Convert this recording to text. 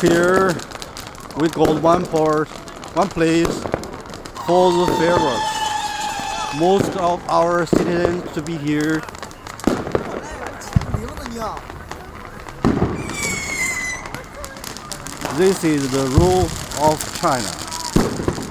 Here we got one place for the fireworks. Most of our citizens to be here. This is the rule of China.